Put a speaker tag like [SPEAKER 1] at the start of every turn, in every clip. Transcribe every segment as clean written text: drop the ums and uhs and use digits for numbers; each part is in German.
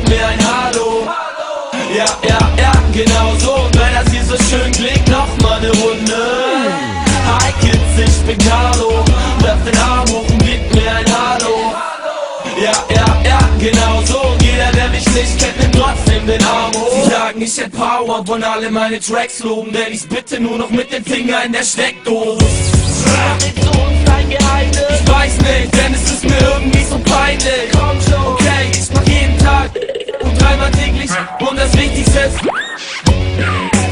[SPEAKER 1] gib mir ein Hallo. Ja, ja, ja, genau so. Und wenn das hier so schön klingt, noch mal ne Runde. Hi Kids, ich bin Carlo. Werf den Arm hoch und gib mir ein Hallo. Ja, ja, ja, genau so. Und jeder, der mich nicht kennt, nimmt trotzdem den Arm hoch. Sie sagen, ich hätt Power, wollen alle meine Tracks loben, denn ich bitte nur noch mit dem Finger in der Steckdose. Ist zu uns dein Geheimnis? Ich weiß nicht, denn es ist mir irgendwie so peinlich. Komm schon, okay, ich mach jeden Tag und dreimal täglich und das Wichtigste ist,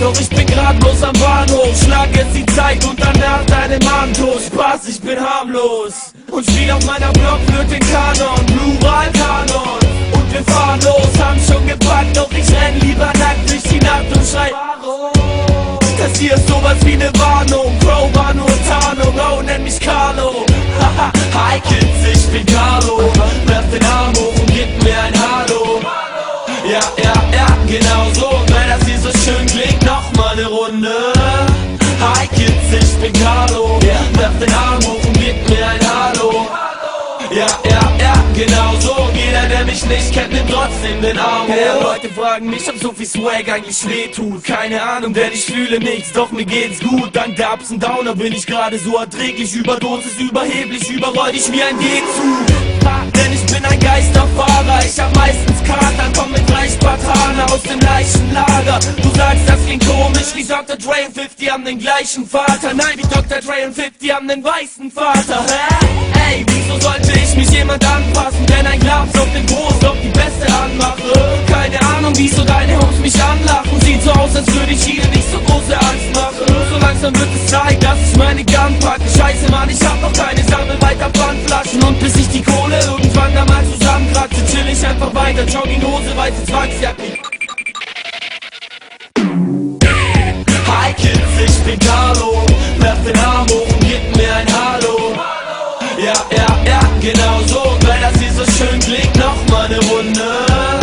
[SPEAKER 1] doch ich bin grad bloß am Bahnhof. Schlag jetzt die Zeit und danach deine Mann tot. Spaß, ich bin harmlos und spiel auf meiner Blockflöte den Kanon, Plural-Kanon. Und wir fahren los, haben schon gepackt, doch ich renn lieber nackt durch die Nacht und schrei das hier ist sowas wie ne Warnung. Bro war nur Tarnung, oh nenn mich Carlo. Haha, hi Kids, ich bin Carlo. Werf den Arm hoch und gib mir ein Hallo. Ja, ja, ja, genau so. Und wenn das hier so schön klingt, noch mal ne Runde. Hi Kids, ich bin Carlo. Werf den Arm hoch und gib mir ein Hallo. Ja, ja, ja, genau so. Und jeder, der mich nicht kennt, nimmt trotzdem den Arm hoch. Ja, Leute fragen mich, ob so viel Swag eigentlich wehtut. Keine Ahnung, denn ich fühle nichts, doch mir geht's gut. Dank der Ups und Downer bin ich gerade so erträglich. Überdosis, überheblich, überroll dich wie ein G-Zug. Denn ich bin ein Geisterfahrer, ich hab meistens Kater, komm mit 3 Spartaner aus dem Leichenlager. Du sagst, das klingt komisch, wie Dr. Dre und 50 haben den gleichen Vater. Nein, wie Dr. Dre und 50 haben den weißen Vater. Hä? Ey, wieso sollte ich mich jemand anpassen? Denn ein Glas auf den Brust, ob die Beste anmache. Keine Ahnung, wieso deine Homies mich anlachen. Sieht so aus, als würde ich hier nicht so große Angst machen. So langsam wird es Zeit, dass ich meine Gun packe. Scheiße, Mann, ich hab noch keine, sammel weiter Pfandflaschen. Und bis ich die Kohle irgendwann da mal zusammenkratze, chill ich einfach weiter. Jogginghose, weiße Zwangsjacke. Hi Kids, ich bin Carlo. Werf den Arm hoch und gib mir ein Hallo. Ja, ja, ja, genau so. Und wenn das hier so schön klingt, noch mal ne Runde.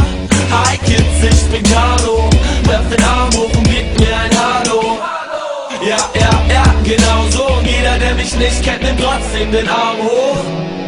[SPEAKER 1] Hi Kids, ich bin Carlo. Werf den Arm hoch und gib mir ein Hallo. Ja, ja, ja, genau so. Und jeder, der mich nicht kennt, nimmt trotzdem den Arm hoch.